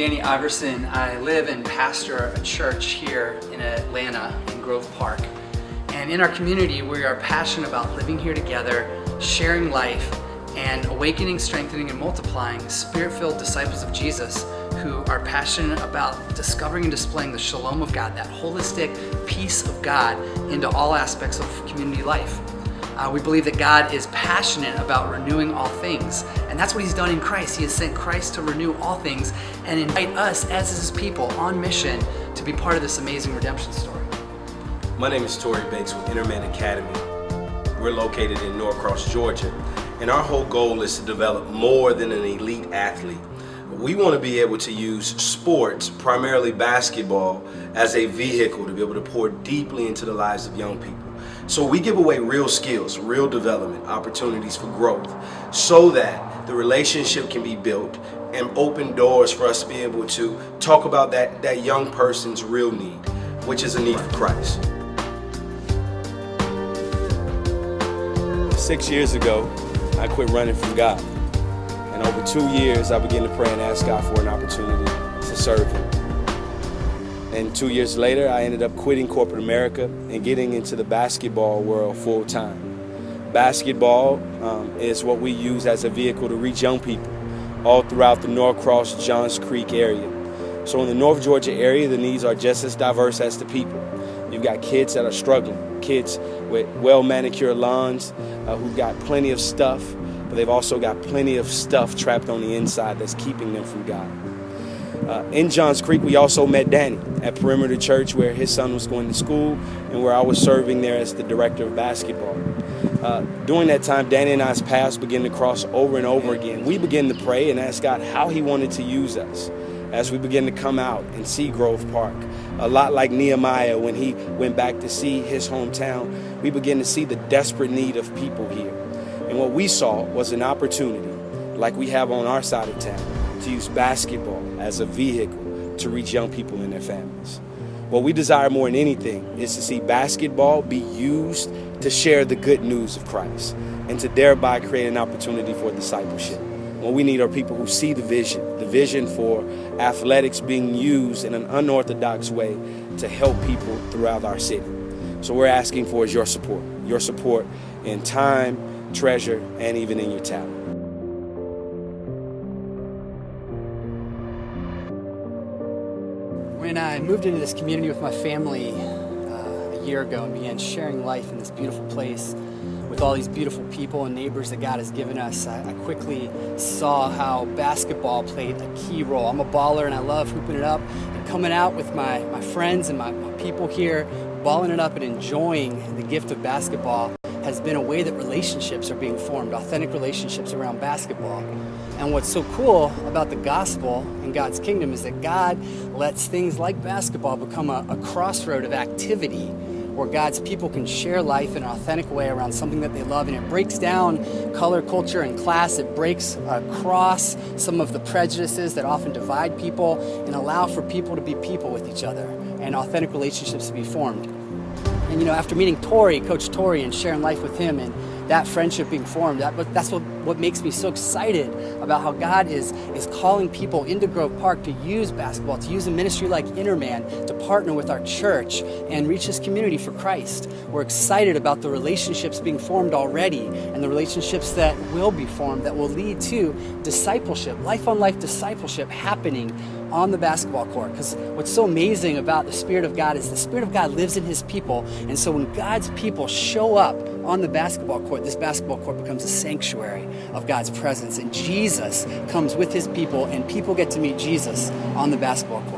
Danny Iverson. I live and pastor a church here in Atlanta in Grove Park. And in our community, we are passionate about living here together, sharing life, and awakening, strengthening, and multiplying Spirit-filled disciples of Jesus who are passionate about discovering and displaying the shalom of God, that holistic peace of God into all aspects of community life. We believe that God is passionate about renewing all things, and that's what He's done in Christ. He has sent Christ to renew all things and invite us as His people on mission to be part of this amazing redemption story. My name is Tori Bates with InnerMan Academy. We're located in Norcross, Georgia, and our whole goal is to develop more than an elite athlete. We want to be able to use sports, primarily basketball, as a vehicle to be able to pour deeply into the lives of young people. So we give away real skills, real development, opportunities for growth, so that the relationship can be built and open doors for us to be able to talk about that young person's real need, which is a need for Christ. 6 years ago, I quit running from God. And over 2 years, I began to pray and ask God for an opportunity to serve Him. And 2 years later, I ended up quitting corporate America and getting into the basketball world full time. Basketball is what we use as a vehicle to reach young people all throughout the Norcross, Johns Creek area. So in the North Georgia area, the needs are just as diverse as the people. You've got kids that are struggling, kids with well-manicured lawns who've got plenty of stuff, but they've also got plenty of stuff trapped on the inside that's keeping them from God. In Johns Creek, we also met Danny at Perimeter Church, where his son was going to school and where I was serving there as the director of basketball. During that time, Danny and I's paths began to cross over and over again. We began to pray and ask God how He wanted to use us as we began to come out and see Grove Park. A lot like Nehemiah when he went back to see his hometown, we began to see the desperate need of people here. And what we saw was an opportunity, like we have on our side of town, to use basketball as a vehicle to reach young people and their families. What we desire more than anything is to see basketball be used to share the good news of Christ and to thereby create an opportunity for discipleship. What we need are people who see the vision for athletics being used in an unorthodox way to help people throughout our city. So we're asking for is your support in time, treasure, and even in your talent. When I moved into this community with my family a year ago and began sharing life in this beautiful place with all these beautiful people and neighbors that God has given us, I quickly saw how basketball played a key role. I'm a baller and I love hooping it up and coming out with my friends and my people here, balling it up and enjoying the gift of basketball has been a way that relationships are being formed, authentic relationships around basketball. And what's so cool about the gospel in God's kingdom is that God lets things like basketball become a crossroad of activity where God's people can share life in an authentic way around something that they love. And it breaks down color, culture, and class. It breaks across some of the prejudices that often divide people and allow for people to be people with each other and authentic relationships to be formed. And you know, after meeting Coach Tori, and sharing life with him and that friendship being formed, that's what makes me so excited about how God is calling people into Grove Park to use basketball, to use a ministry like InnerMan, to partner with our church and reach this community for Christ. We're excited about the relationships being formed already and the relationships that will be formed that will lead to discipleship, life-on-life discipleship happening on the basketball court. Because what's so amazing about the Spirit of God is the Spirit of God lives in His people. And so when God's people show up on the basketball court, this basketball court becomes a sanctuary of God's presence. And Jesus comes with His people, and people get to meet Jesus on the basketball court.